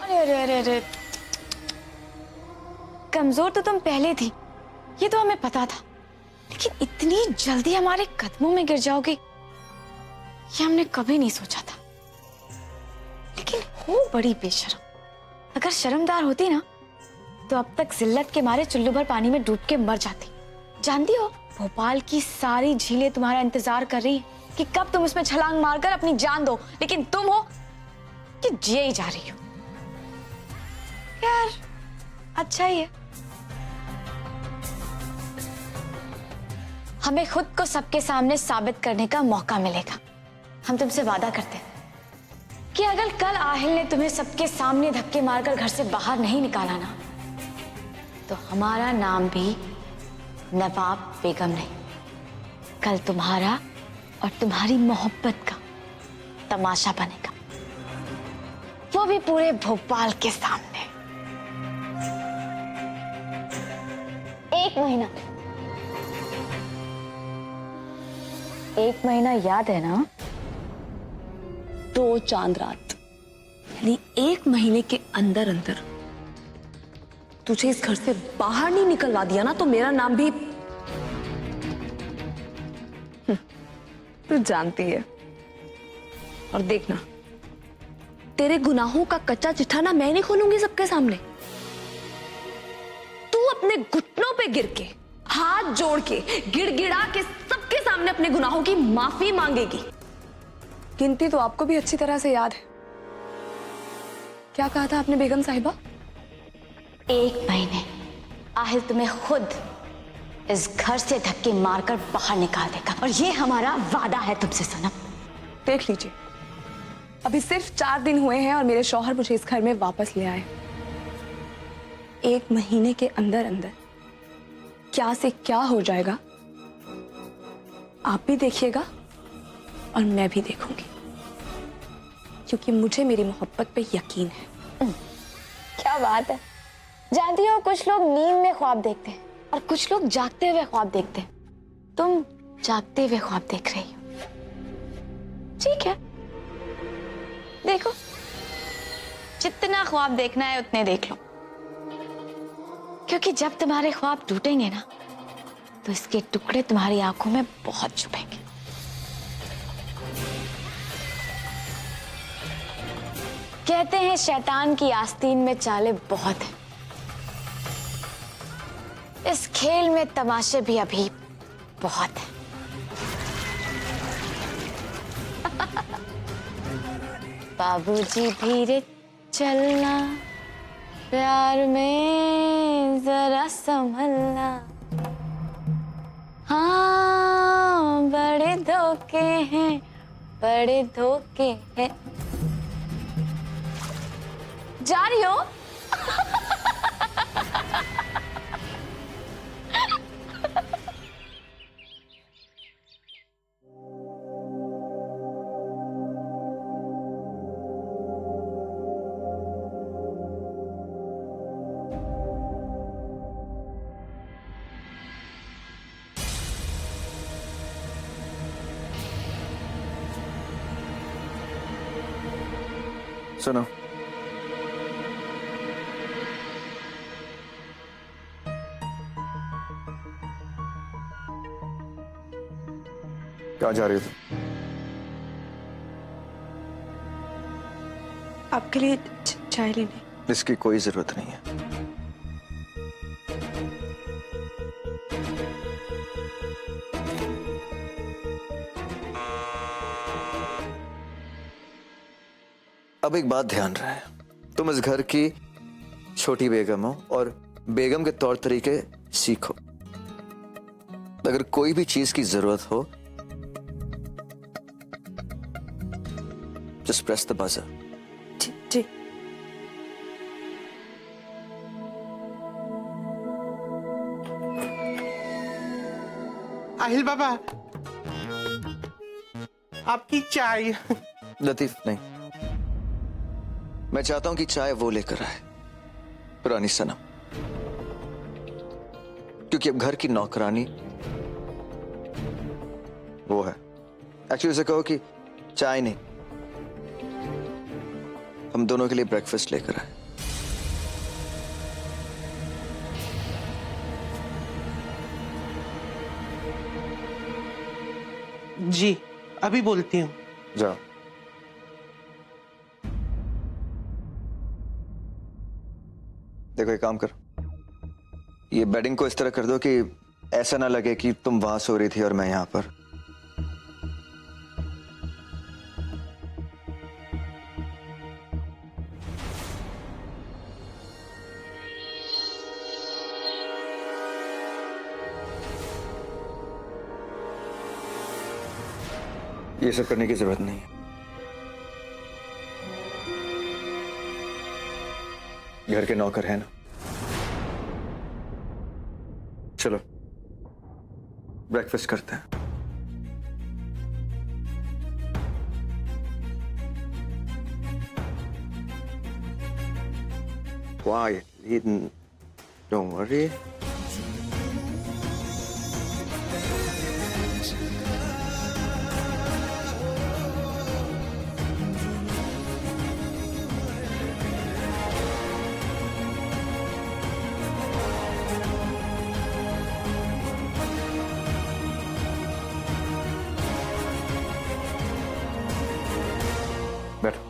अरे अरे अरे अरे, कमजोर तो तुम पहले थी, ये तो हमें पता था, लेकिन इतनी जल्दी हमारे कदमों में गिर जाओगे ये हमने कभी नहीं सोचा था। लेकिन हो बड़ी बेशर्म। अगर शर्मदार होती ना तो अब तक जिल्लत के मारे चुल्लू भर पानी में डूब के मर जाती। जानती हो, भोपाल की सारी झीलें तुम्हारा इंतजार कर रही है कि कब तुम उसमें छलांग मारकर अपनी जान दो, लेकिन तुम हो कि जिए ही जा रही हो। यार अच्छा ही है, हमें खुद को सबके सामने साबित करने का मौका मिलेगा। हम तुमसे वादा करते हैं कि अगर कल आहिल ने तुम्हें सबके सामने धक्के मारकर घर से बाहर नहीं निकाला ना, तो हमारा नाम भी नवाब बेगम नहीं, कल तुम्हारा और तुम्हारी मोहब्बत का तमाशा बनेगा, वो भी पूरे भोपाल के सामने। एक महीना याद है ना? 2 चांद रात, यानी 1 महीने के अंदर अंदर तुझे इस घर से बाहर नहीं निकलवा दिया ना, तो मेरा नाम भी तू जानती है। और देखना, तेरे गुनाहों का कच्चा चिट्ठा ना मैं नहीं खोलूंगी सबके सामने। तू अपने घुटनों पे गिर के, हाथ जोड़ के, गिड़गिड़ा के सबके सामने अपने गुनाहों की माफी मांगेगी। गिनती तो आपको भी अच्छी तरह से याद है। क्या कहा था आपने बेगम साहिबा? 1 महीने आहिल तुम्हें खुद इस घर से धक्के मारकर बाहर निकाल देगा, और ये हमारा वादा है तुमसे सनम। देख लीजिए, अभी सिर्फ 4 दिन हुए हैं और मेरे शौहर मुझे इस घर में वापस ले आए। 1 महीने के अंदर अंदर क्या से क्या हो जाएगा आप भी देखिएगा और मैं भी देखूंगी, क्योंकि मुझे मेरी मोहब्बत पे यकीन है। क्या बात है। जानती हो, कुछ लोग नींद में ख्वाब देखते हैं और कुछ लोग जागते हुए ख्वाब देखते हैं। तुम जागते हुए ख्वाब देख रही हो, ठीक है, देखो, जितना ख्वाब देखना है उतने देख लो, क्योंकि जब तुम्हारे ख्वाब टूटेंगे ना, तो इसके टुकड़े तुम्हारी आंखों में बहुत चुभेंगे। कहते हैं शैतान की आस्तीन में चालें बहुत हैं। इस खेल में तमाशे भी अभी बहुत हैं। बाबूजी धीरे चलना, प्यार में जरा संभलना, हाँ बड़े धोखे हैं, बड़े धोखे हैं। जा रही हो? सुनो, कहाँ जा रही हो? आपके लिए चाय लेने। इसकी कोई जरूरत नहीं है। अब एक बात ध्यान रहे, तुम इस घर की छोटी बेगम हो और बेगम के तौर तरीके सीखो। अगर कोई भी चीज की जरूरत हो, just press the buzzer. जी। आहिल बाबा, आपकी चाय। लतीफ नहीं, मैं चाहता हूं कि चाय वो लेकर आए, पुरानी सनम, क्योंकि अब घर की नौकरानी वो है। एक्चुअली उसे कहो कि चाय नहीं, हम दोनों के लिए ब्रेकफास्ट लेकर आए। जी अभी बोलती हूँ। जाओ। देखो एक काम करो, ये बेडिंग को इस तरह कर दो कि ऐसा ना लगे कि तुम वहां सो रही थी और मैं यहां पर। ये सब करने की जरूरत नहीं है। घर के नौकर है ना। चलो ब्रेकफास्ट करते हैं। Quietly, don't worry. बैठो।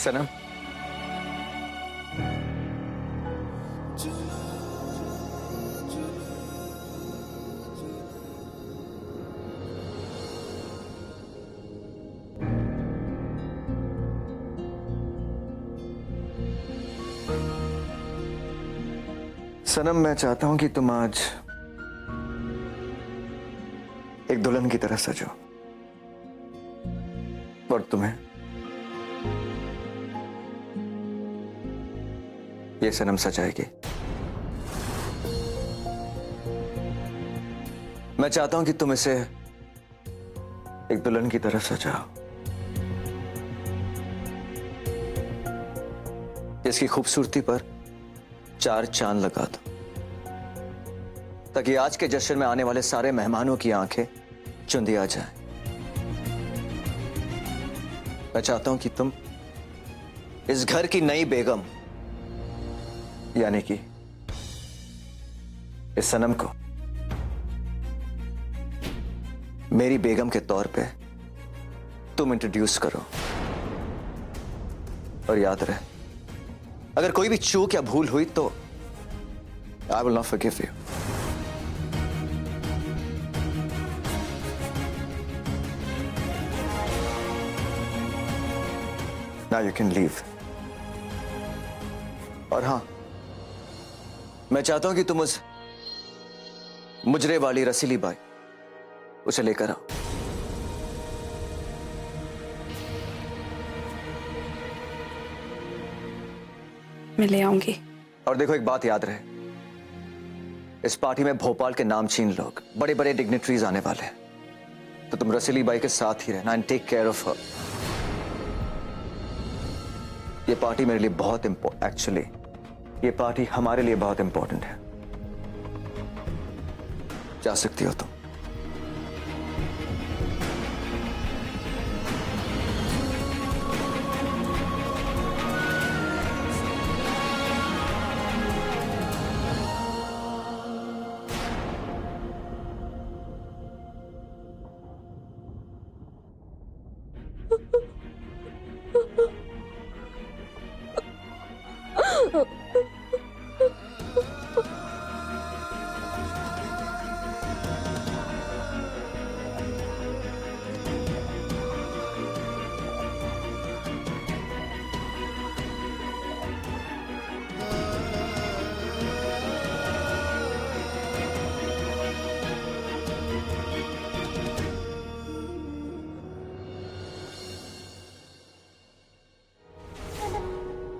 सनम, सनम मैं चाहता हूं कि तुम आज एक दुल्हन की तरह सजो और तुम्हें ये सनम सजाएगी। मैं चाहता हूं कि तुम इसे एक दुल्हन की तरह सजाओ, इसकी खूबसूरती पर 4 चांद लगा दो, ताकि आज के जश्न में आने वाले सारे मेहमानों की आंखें चुंदिया जाएं। मैं चाहता हूं कि तुम इस घर की नई बेगम यानी कि इस सनम को मेरी बेगम के तौर पे तुम इंट्रोड्यूस करो। और याद रहे, अगर कोई भी चूक या भूल हुई तो I will not forgive you. Now you can leave. और हां, मैं चाहता हूं कि तुम उस मुजरे वाली रसीली बाई उसे लेकर आओ। मैं ले आऊंगी। और देखो एक बात याद रहे, इस पार्टी में भोपाल के नामचीन लोग, बड़े बड़े डिग्निटरीज आने वाले हैं, तो तुम रसीली बाई के साथ ही रहना and take care of her. ये पार्टी मेरे लिए बहुत एक्चुअली ये पार्टी हमारे लिए बहुत इंपॉर्टेंट है। जा सकती हो तुम।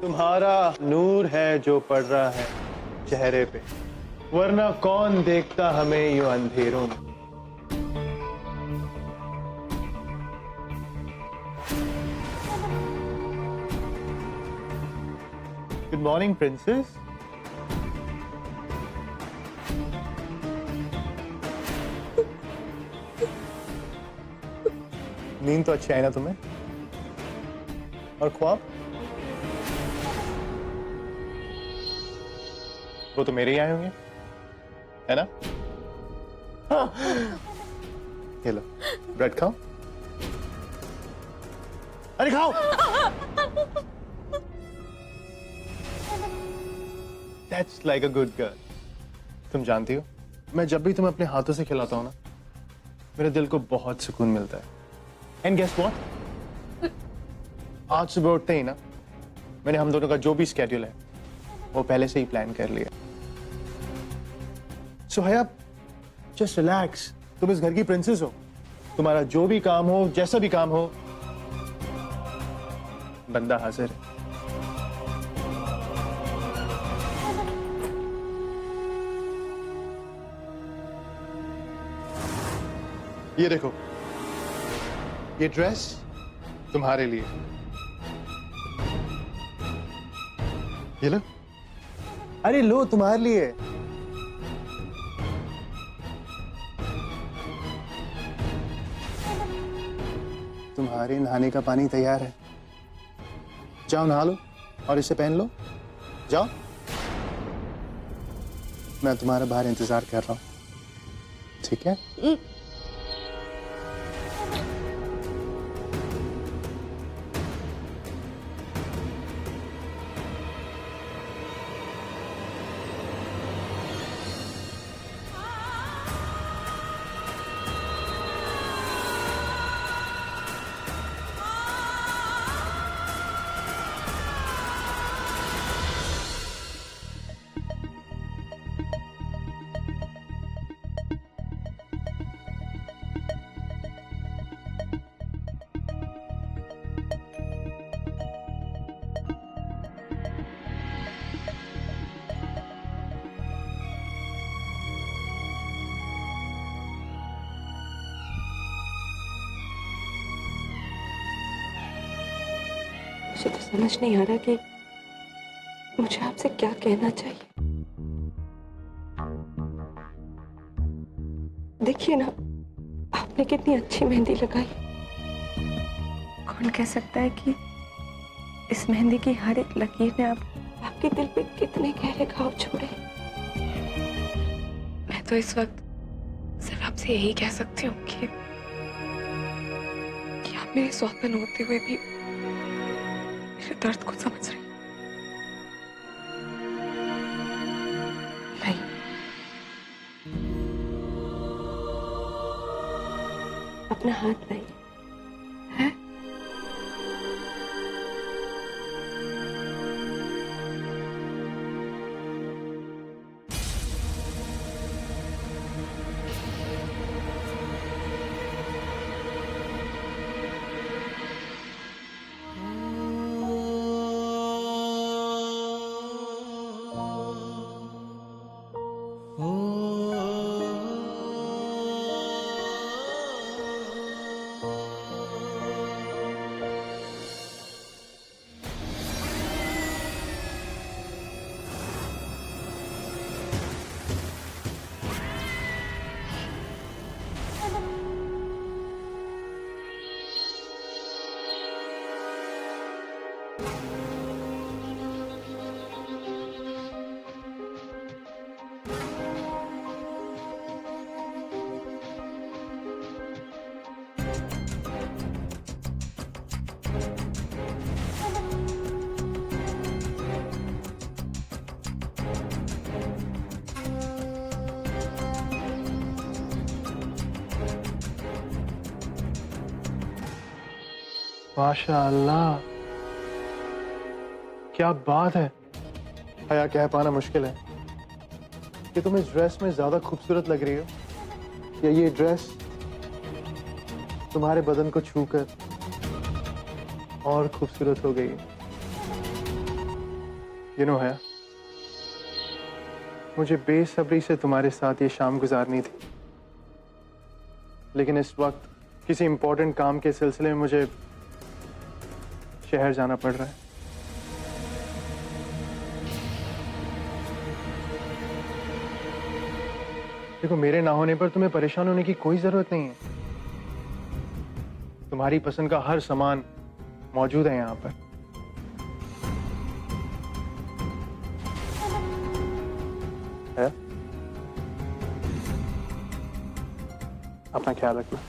तुम्हारा नूर है जो पड़ रहा है चेहरे पे, वरना कौन देखता हमें यूं अंधेरों में। Good morning princess. नींद तो अच्छी आई ना तुम्हें? और ख्वाब? वो तो मेरे ही आए होंगे, है ना? ये लो, ब्रेड खाओ। अरे खाओ। That's like a good girl. तुम जानती हो, मैं जब भी तुम्हें अपने हाथों से खिलाता हूं ना, मेरे दिल को बहुत सुकून मिलता है। And guess what? आज सुबह उठते ही ना, मैंने हम दोनों का जो भी स्केड्यूल है, वो पहले से ही प्लान कर लिया। So हया, just relax. तुम इस घर की प्रिंसेस हो। तुम्हारा जो भी काम हो, जैसा भी काम हो, बंदा हाजिर है। ये देखो, ये ड्रेस तुम्हारे लिए। ये लो। अरे लो, तुम्हारे लिए। तुम्हारे नहाने का पानी तैयार है, जाओ नहा लो और इसे पहन लो। जाओ, मैं तुम्हारा बाहर इंतजार कर रहा हूं, ठीक है? मुझे तो समझ नहीं आ रहा कि मुझे आपसे क्या कहना चाहिए। देखिए ना, आपने कितनी अच्छी मेहंदी लगाई। कौन कह सकता है कि इस मेहंदी की हर एक लकीर ने आपके दिल पे कितने गहरे घाव छोड़े। मैं तो इस वक्त सिर्फ आपसे यही कह सकती हूँ कि आप मेरे सौतन होते हुए भी मेरे दर्द को समझ रही। नहीं, अपना हाथ लाइए। है? माशाअल्लाह, क्या बात है। हया, कह पाना मुश्किल है कि तुम इस ड्रेस में ज्यादा खूबसूरत लग रही हो या ये ड्रेस तुम्हारे बदन को छूकर और खूबसूरत हो गई है। यू नो हया, मुझे बेसब्री से तुम्हारे साथ ये शाम गुजारनी थी, लेकिन इस वक्त किसी इंपॉर्टेंट काम के सिलसिले में मुझे शहर जाना पड़ रहा है। देखो, मेरे ना होने पर तुम्हें परेशान होने की कोई जरूरत नहीं है। तुम्हारी पसंद का हर सामान मौजूद है यहाँ पर। है? अपना ख्याल रखना।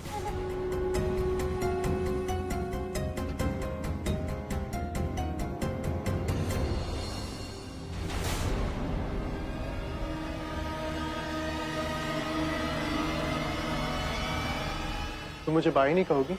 तुम मुझे बाई नहीं कहोगी?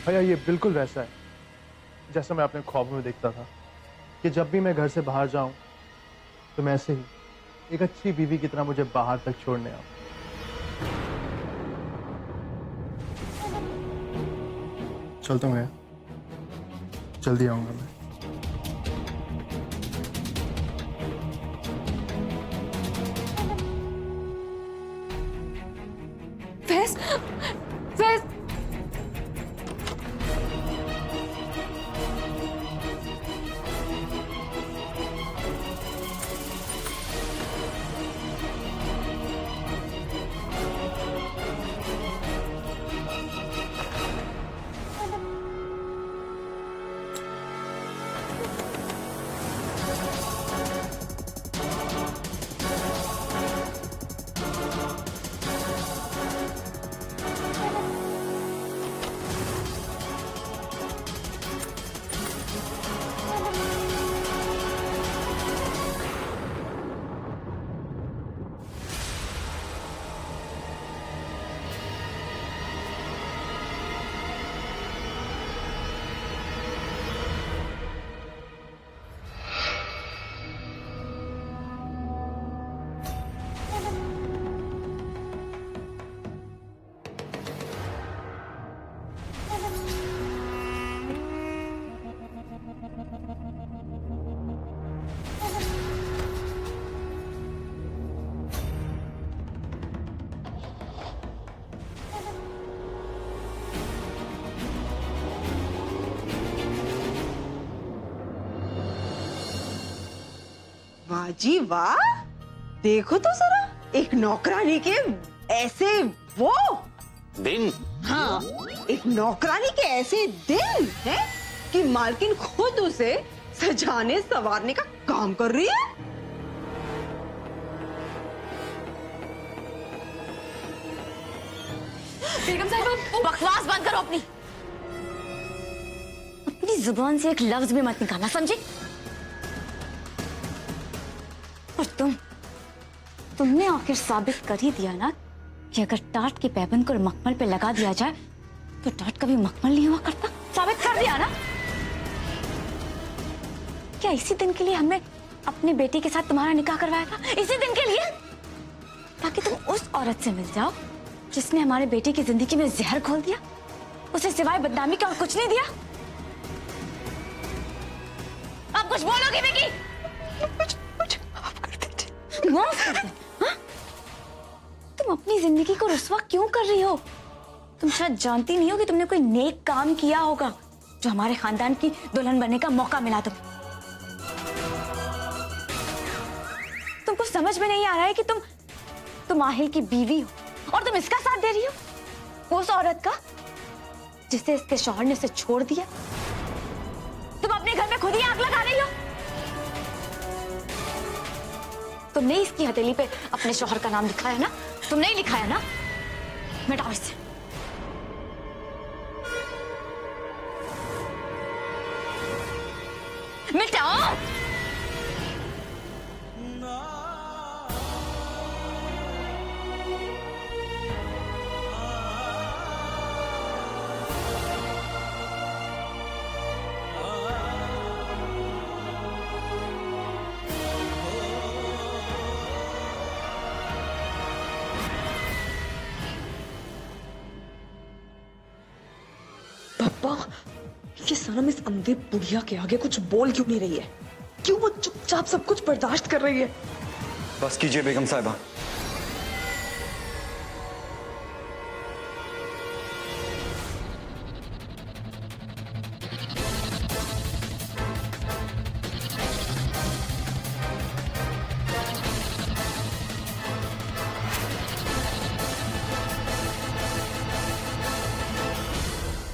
भैया, ये बिल्कुल वैसा है जैसा मैं अपने ख्वाबों में देखता था कि जब भी मैं घर से बाहर जाऊं तो मैं ऐसे ही एक अच्छी बीवी की तरह मुझे बाहर तक छोड़ने आऊं। चलता हूं भैया, जल्दी आऊंगा मैं। फैज, फैज, वाह जी वाह, देखो तो जरा, एक नौकरानी के ऐसे वो दिन। हाँ, एक नौकरानी के ऐसे दिन है कि मालकिन खुद उसे सजाने संवारने का काम कर रही है। बेगम साहिबा, बकवास बंद करो अपनी। अपनी जुबान से एक लफ्ज भी मत निकालना, समझे? और तुमने आखिर साबित कर ही दिया ना कि अगर टाट के पैबंद को मखमल पे लगा दिया जाए तो टाट कभी मखमल नहीं हुआ करता। साबित कर दिया ना। क्या इसी दिन के लिए हमने अपने बेटे के साथ तुम्हारा निकाह करवाया था? इसी दिन के लिए, ताकि तुम उस औरत से मिल जाओ जिसने हमारे बेटे की जिंदगी में जहर घोल दिया, उसे सिवाय बदनामी का और कुछ नहीं दिया। अब कुछ बोलोगी विकी? माफ कर दे। हाँ? तुम अपनी जिंदगी को रुस्वा क्यों कर रही हो? तुम शायद जानती नहीं हो कि तुमने कोई नेक काम किया होगा जो हमारे खानदान की दुल्हन बनने का मौका मिला तुमको समझ में नहीं आ रहा है कि तुम आहिल की बीवी हो और तुम इसका साथ दे रही हो, उस औरत का जिसे इसके शौहर ने उसे छोड़ दिया। तुम अपने घर में खुद ही आग लगा रही हो। तुमने इसकी हथेली पे अपने शौहर का नाम लिखा है ना? तुमने ही लिखा है ना? मिटाओ इसे। मिटाओ। ये सनम इस अंधे बुढ़िया के आगे कुछ बोल क्यों नहीं रही है? क्यों वो चुपचाप सब कुछ बर्दाश्त कर रही है? बस कीजिए बेगम साहिबा।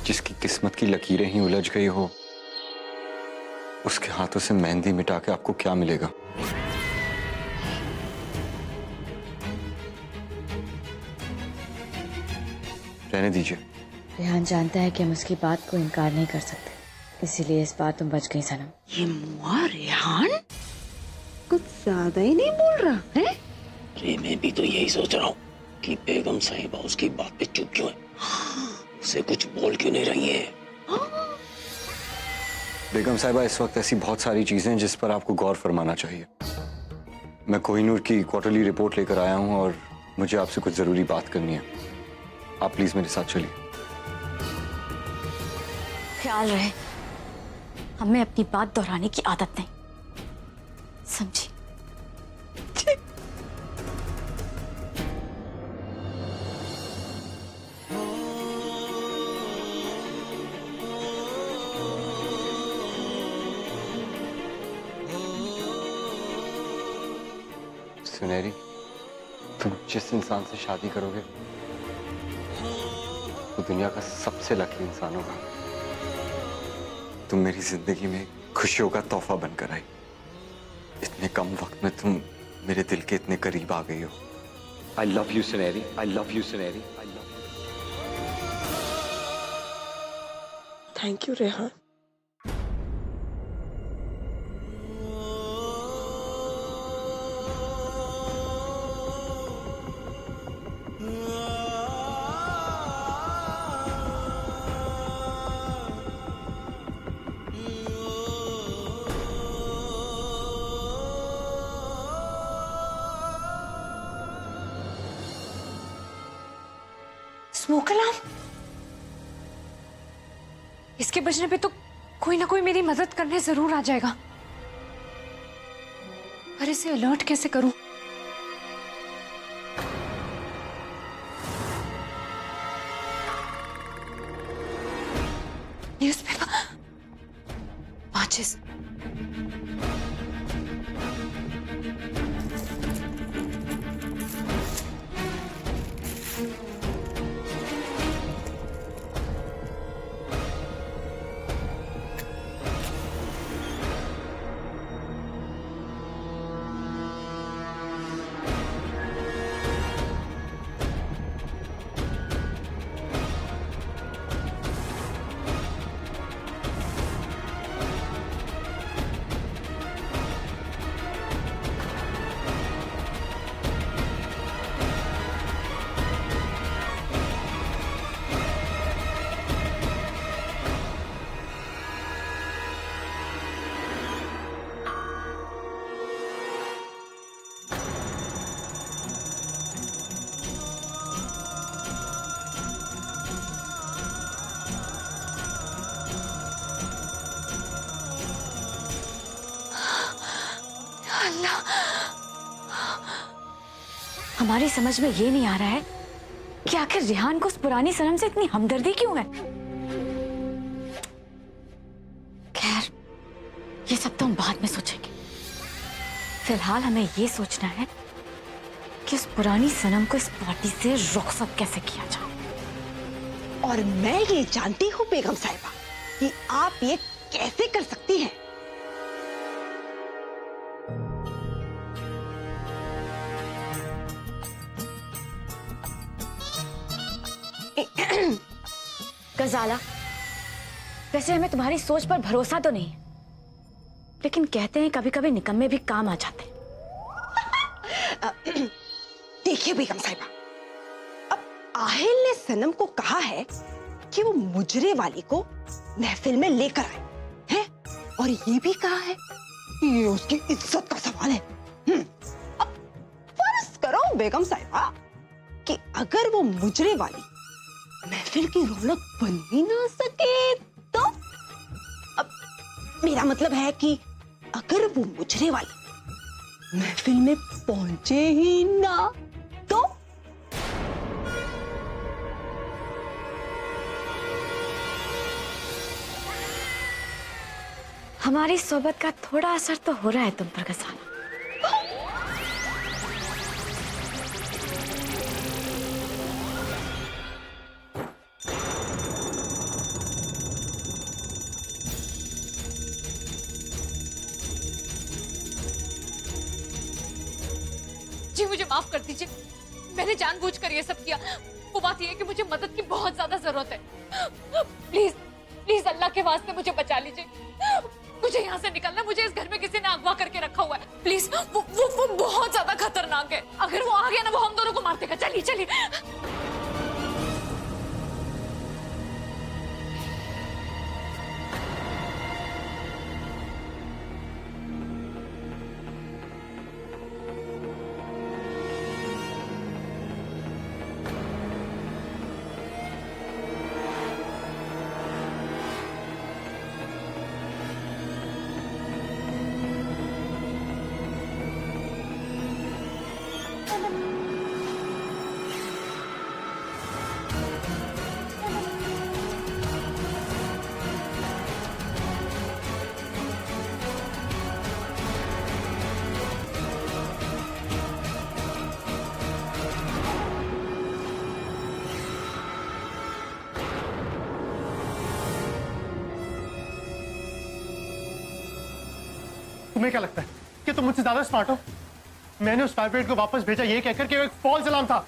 जिसकी किस्मत की लकीरें ही उलझ गई हो, उसके हाथों से मेहंदी मिटा के आपको क्या मिलेगा? रहने दीजिए। रेहान जानता है कि हम उसकी बात को इनकार नहीं कर सकते, इसीलिए इस बार तुम बच गई सनम। ये मुआ रेहान कुछ ज्यादा ही नहीं बोल रहा है? अरे मैं भी तो यही सोच रहा हूँ कि बेगम साहिबा उसकी बात पे चुप क्यों है, उसे कुछ बोल क्यों नहीं रही है। बेगम साहिबा, इस वक्त ऐसी बहुत सारी चीजें हैं जिस पर आपको गौर फरमाना चाहिए। मैं कोहिनूर की क्वार्टरली रिपोर्ट लेकर आया हूँ और मुझे आपसे कुछ जरूरी बात करनी है। आप प्लीज मेरे साथ चलिए। ख्याल रहे, हमें अपनी बात दोहराने की आदत नहीं, समझी? सुनहरी, तुम जिस इंसान से शादी करोगे वो दुनिया का सबसे लकी इंसान होगा। तुम मेरी जिंदगी में खुशियों का तोहफा बनकर आई। इतने कम वक्त में तुम मेरे दिल के इतने करीब आ गई हो। आई लव यू सुनहरी, आई लव यू सुनहरी, I love you. Thank you Rehan. Smoke alarm, इसके बजने पे तो कोई ना कोई मेरी मदद करने जरूर आ जाएगा, पर इसे अलर्ट कैसे करूं? न्यूज़पेपर, माचिस। हमारी समझ में ये नहीं आ रहा है कि आखिर रेहान को उस पुरानी सनम से इतनी हमदर्दी क्यों है। खैर, ये सब तो हम बाद में सोचेंगे। फिलहाल हमें ये सोचना है कि उस पुरानी सनम को इस पार्टी से रुखसत कैसे किया जाए। और मैं ये जानती हूँ बेगम साहिबा कि आप ये कैसे कर सकती हैं। गजाला, वैसे हमें तुम्हारी सोच पर भरोसा तो नहीं है, लेकिन कहते हैं कभी कभी निकम्मे भी काम आ जाते हैं। देखिए बेगम साहिबा, अब आहिल ने सनम को कहा है कि वो मुजरे वाली को महफिल में लेकर आए हैं, और ये भी कहा है ये उसकी इज्जत का सवाल है। अब फर्ज करो बेगम साहिबा कि अगर वो मुजरे वाली महफिल की रौनक बन ही ना सके तो अब मेरा मतलब है कि अगर वो मुजरे वाली महफिल में पहुंचे ही ना तो हमारी सोबत का थोड़ा असर तो हो रहा है तुम पर गसाना। जी मुझे माफ कर दीजिए, मैंने जानबूझकर ये सब किया। वो बात ये है कि मुझे मदद की बहुत ज्यादा जरूरत है। प्लीज प्लीज अल्लाह के वास्ते मुझे बचा लीजिए। मुझे यहाँ से निकलना, मुझे इस घर में किसी ने अगवा करके रखा हुआ है। प्लीज वो बहुत ज्यादा खतरनाक है। अगर वो आ गया ना, वो हम दोनों को मार देगा। चलिए चलिए। तुम्हें क्या लगता है कि तुम मुझसे ज्यादा स्मार्ट हो? मैंने उस वाइब्रेट को वापस भेजा ये कहकर कि वो एक फॉल्स अलार्म था।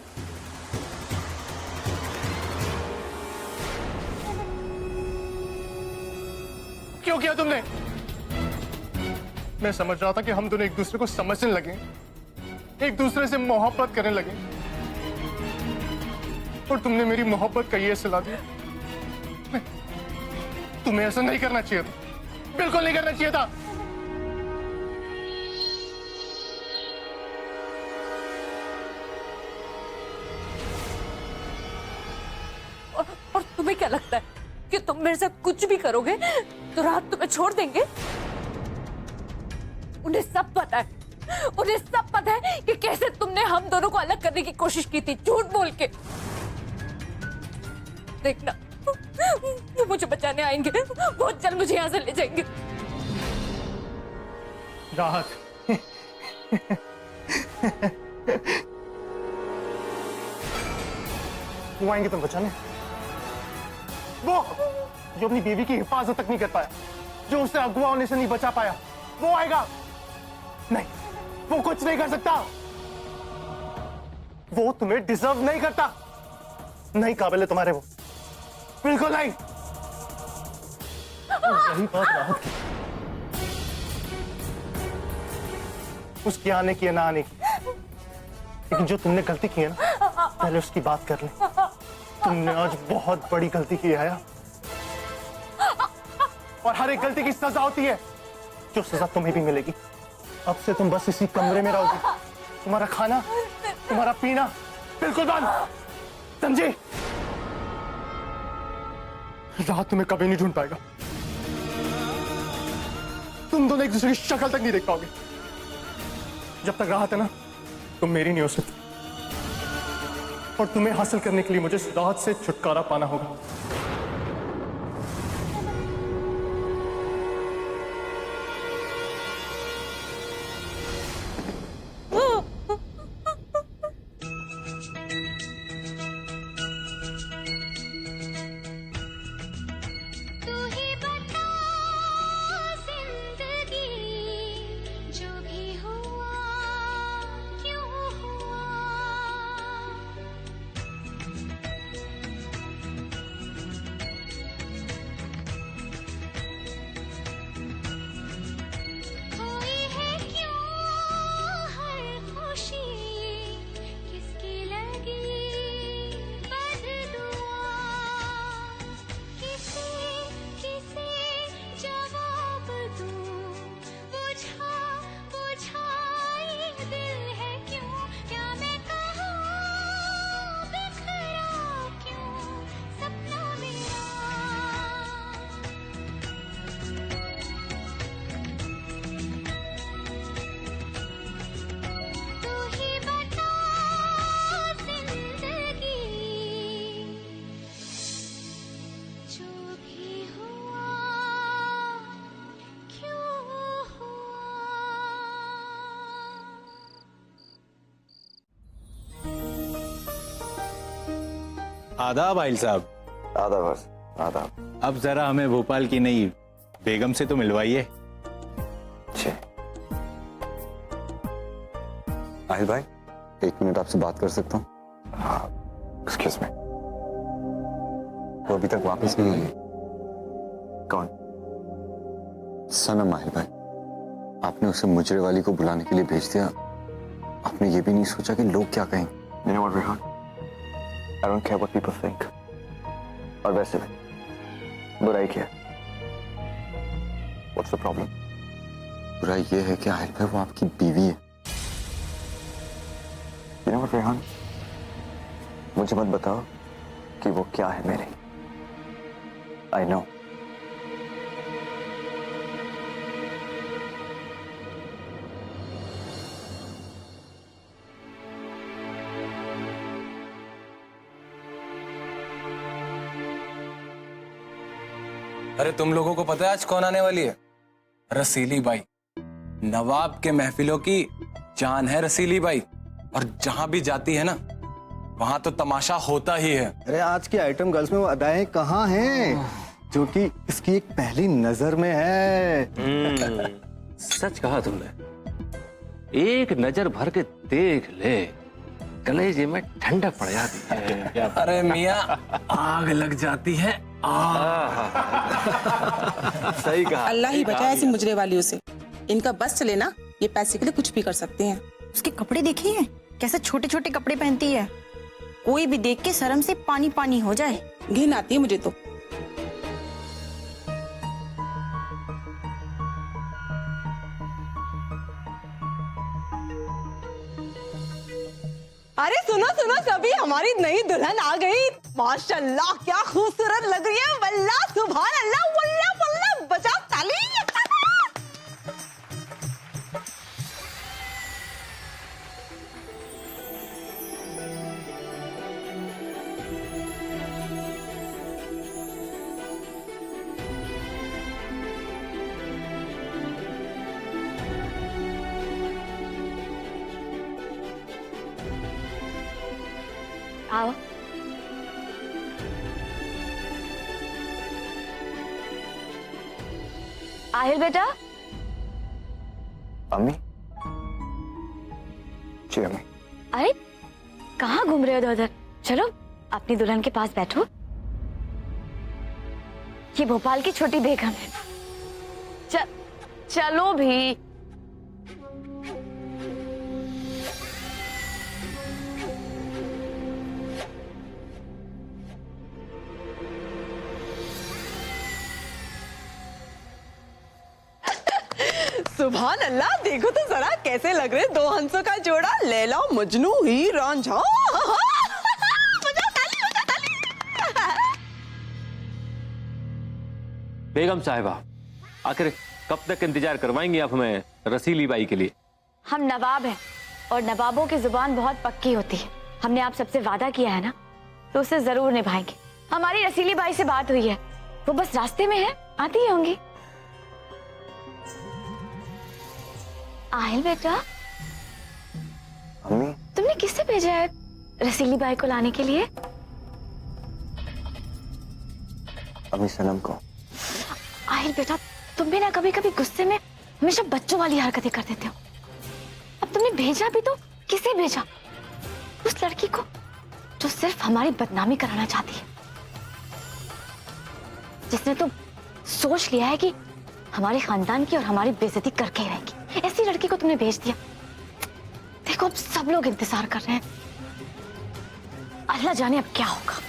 क्यों किया तुमने? मैं समझ रहा था कि हम दोनों एक दूसरे को समझने लगे, एक दूसरे से मोहब्बत करने लगे, और तुमने मेरी मोहब्बत का ये सिला दिया। तुम्हें ऐसा नहीं करना चाहिए था, बिल्कुल नहीं करना चाहिए था। और तुम्हें क्या लगता है कि तुम मेरे साथ कुछ भी करोगे तो रात तुम्हें छोड़ देंगे? उन्हें सब पता है, उन्हें सब पता है कि कैसे तुमने हम दोनों को अलग करने की कोशिश की थी, झूठ बोल के। देखना, वो मुझे बचाने आएंगे, बहुत जल्द मुझे यहाँ से ले जाएंगे। राहत, वो आएंगे तुम बचाने? वो जो अपनी बीवी की हिफाजत तक नहीं कर पाया, जो उसे अगवा होने से नहीं बचा पाया, वो आएगा? नहीं, वो कुछ नहीं कर सकता। वो तुम्हें डिजर्व नहीं करता, नहीं काबिल है तुम्हारे वो, बिल्कुल नहीं। यही बात राहत की, उसकी आने की या ना आने की, लेकिन जो तुमने गलती की है ना, पहले उसकी बात कर ले। तुमने आज बहुत बड़ी गलती की है, और हर एक गलती की सजा होती है, जो सजा तुम्हें भी मिलेगी। अब से तुम बस इसी कमरे में रहोगी, तुम्हारा खाना, तुम्हारा पीना बिल्कुल बंद, समझे? रात तुम्हें कभी नहीं ढूंढ पाएगा, तुम दोनों एक दूसरे की शक्ल तक नहीं देख पाओगे। जब तक राहत है ना, तुम मेरी नहीं हो सकती, और तुम्हें हासिल करने के लिए मुझे राहत से छुटकारा पाना होगा। आदाब आइल साहब। आदाब बस, आदाब। अब जरा हमें भोपाल की नई बेगम से तो मिलवाइए। जी। आहिल भाई, 1 मिनट आपसे बात कर सकता हूँ? हाँ, एक्सक्यूज मी। वो अभी तक वापस नहीं आई। कौन? सनम। आहिल भाई, आपने उसे मुजरे वाली को बुलाने के लिए भेज दिया। आपने ये भी नहीं सोचा कि लोग क्या कहेंगे। You know what, Rehan? I don't care what people think. और वैसे भी बुराई क्या? What's the problem? बुरा ये है कि आहिल भाई वो आपकी बीवी है। You know what, Rehan? मुझे मत बताओ कि वो क्या है मेरी। I know. अरे तुम लोगों को पता है आज कौन आने वाली है? रसीली बाई। नवाब के महफिलों की जान है रसीली बाई, और जहां भी जाती है ना वहां तो तमाशा होता ही है। अरे आज की आइटम गर्ल्स में वो अदाएं कहाँ हैं जो कि इसकी एक पहली नजर में है। सच कहा तुमने। एक नजर भर के देख ले, कलेजे में ठंडक पड़ जाती है। अरे मियां, आग लग जाती है। सही कहा। अल्लाह ही बचाए ऐसी मुजरे वालियों से। इनका बस चले ना, ये पैसे के लिए कुछ भी कर सकते हैं। उसके कपड़े देखिए कैसे छोटे छोटे कपड़े पहनती है, कोई भी देख के शर्म से पानी पानी हो जाए। घिन आती है मुझे तो। अरे सुनो सुनो सभी, हमारी नई दुल्हन आ गई। माशाल्लाह क्या खूबसूरत लग रही है। वल्लाह सुभान अल्लाह, वल्लाह वल्लाह, बजाओ ताली। आओ। आहिल बेटा। अम्मी? जी अम्मी। अरे कहाँ घूम रहे हो इधर? चलो अपनी दुल्हन के पास बैठो। ये भोपाल की छोटी बेगम है। चलो भी। सुभान अल्लाह, देखो तो जरा कैसे लग रहे दो हंसों का जोड़ा। लैला मजनू ही रांझा। बजाओ ताली, बजाओ ताली। बेगम साहिबा, आखिर कब तक इंतजार करवाएंगे आप हमें रसीली बाई के लिए? हम नवाब हैं और नवाबों की जुबान बहुत पक्की होती है। हमने आप सबसे वादा किया है ना, तो उसे जरूर निभाएंगे। हमारी रसीली बाई से बात हुई है, वो बस रास्ते में है, आती ही होंगी। आहिल बेटा। अम्मी? तुमने किससे भेजा है रसीली बाई को लाने के लिए? अम्मी सनम को। आहिल बेटा, तुम भी ना कभी कभी गुस्से में हमेशा बच्चों वाली हरकतें कर देते हो। अब तुमने भेजा भी तो किसे भेजा? उस लड़की को जो सिर्फ हमारी बदनामी कराना चाहती है, जिसने तो सोच लिया है कि हमारे खानदान की और हमारी बेइज्जती करके ही रहेगी। ऐसी लड़की को तुमने भेज दिया। देखो अब सब लोग इंतजार कर रहे हैं, अल्लाह जाने अब क्या होगा।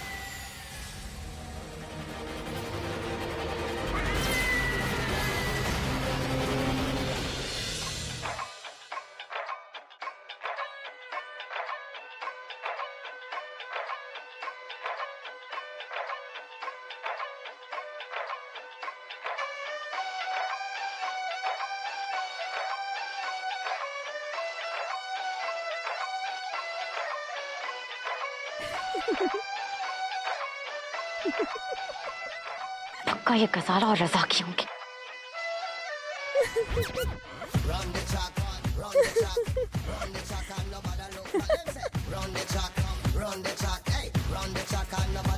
पक्का ये गजारा और रजा की होंगे। Run the track, hey, run the track, and nobody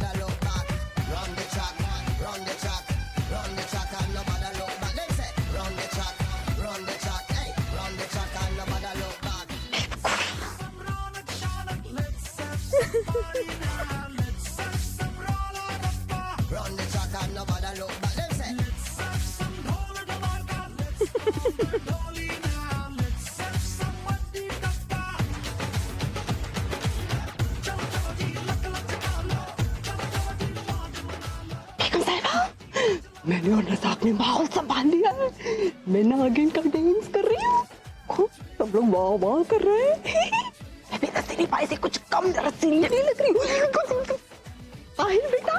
मैंने और रज़ाक ने माहौल संभाल लिया है। मैं नागिन का डांस कर रही हूँ, खूब सब लोग वाह वाह कर रहे हैं। मैं भी रसीली बाई से कुछ कम रसीली नहीं लग रही हूँ। आहिल बेटा,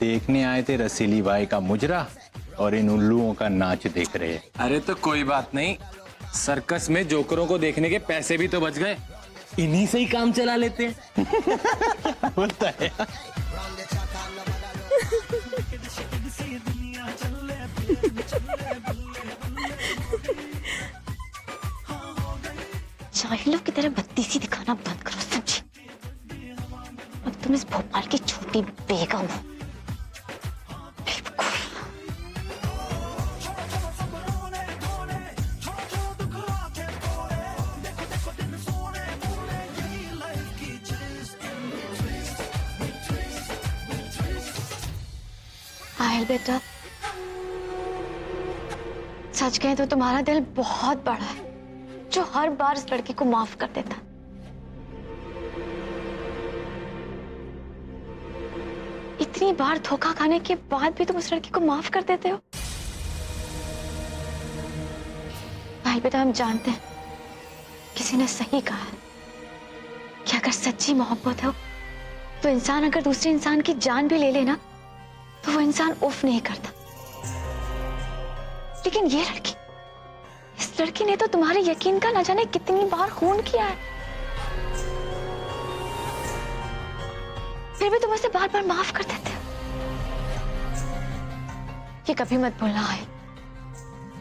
देखने आए थे रसीली बाई का मुजरा और इन उल्लुओं का नाच देख रहे हैं। अरे तो कोई बात नहीं, सर्कस में जोकरों को देखने के पैसे भी तो बच गए, इन्हीं से ही काम चला लेते हैं। बोलता है जाहिलों की तरह बत्तीसी दिखाना बंद करो, समझी? अब तुम इस भोपाल की छोटी बेगम हो। आयल बेटा, सच कहें तो तुम्हारा दिल बहुत बड़ा है, जो हर बार इस लड़की को माफ कर देता। इतनी बार धोखा खाने के बाद भी तुम उस लड़की को माफ कर देते हो। भाई बेटा, हम जानते हैं किसी ने सही कहा है कि अगर सच्ची मोहब्बत हो तो इंसान अगर दूसरे इंसान की जान भी ले लेना तो वो इंसान उफ नहीं करता। लेकिन ये लड़की, इस लड़की ने तो तुम्हारे यकीन का न जाने कितनी बार खून किया है, फिर भी तुम उसे बार बार माफ कर देते हो। ये कभी मत भूलना है,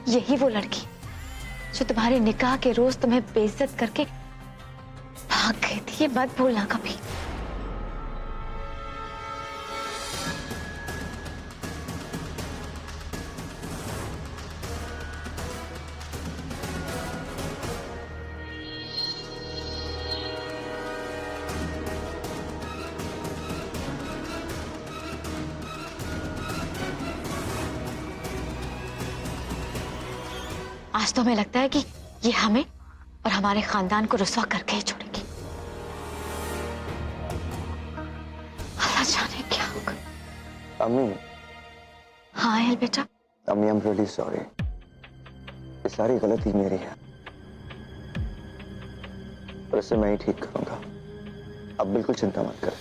यही वो लड़की जो तुम्हारे निकाह के रोज तुम्हें बेइज्जत करके भाग गई थी। ये मत भूलना कभी। आज तो हमें लगता है कि ये हमें और हमारे खानदान को रुस्वा करके ही छोड़ेगी। अल्लाह जाने क्या होगा। अम्मी। हाँ आयल बेटा। अम्मी, आई एम रियली सॉरी। ये सारी गलती मेरी है और इसे मैं ही ठीक करूंगा। अब बिल्कुल चिंता मत करें,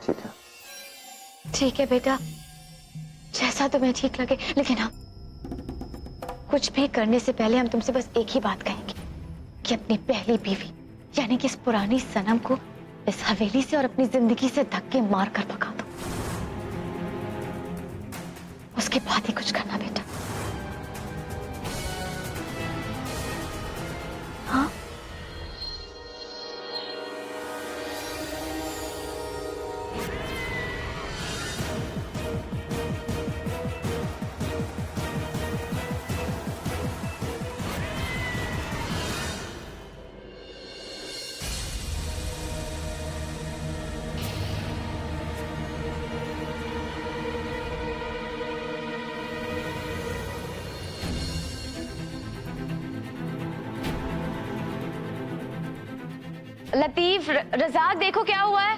ठीक है? ठीक है बेटा, जैसा तुम्हें ठीक लगे। लेकिन हाँ, कुछ भी करने से पहले हम तुमसे बस एक ही बात कहेंगे कि अपनी पहली बीवी यानी कि इस पुरानी सनम को इस हवेली से और अपनी जिंदगी से धक्के मार कर भगा दो। उसके बाद ही कुछ करना बेटा। हाँ, लतीफ, रज़ाक, देखो क्या हुआ है।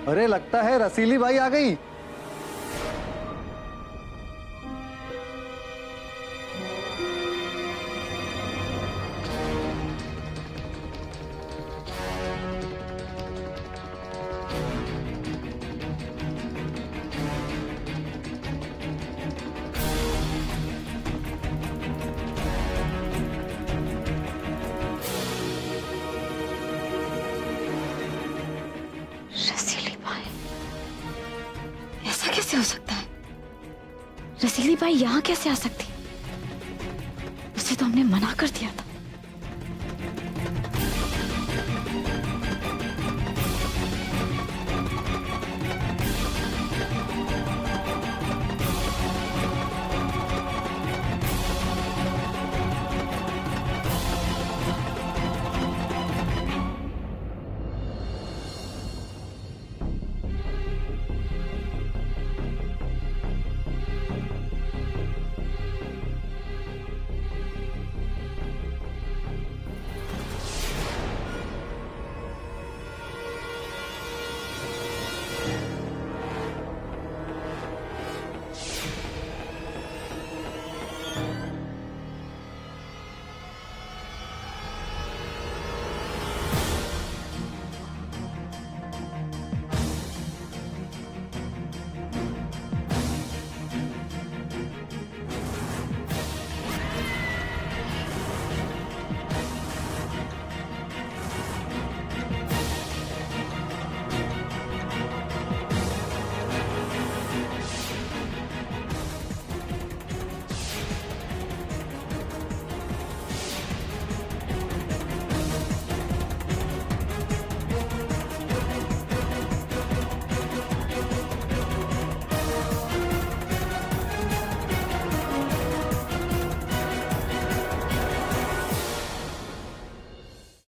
अरे लगता है रसीली बाई आ गई। कैसे हो सकता है? रसीली बाई यहाँ कैसे आ सकती? उसे तो हमने मना कर दिया था।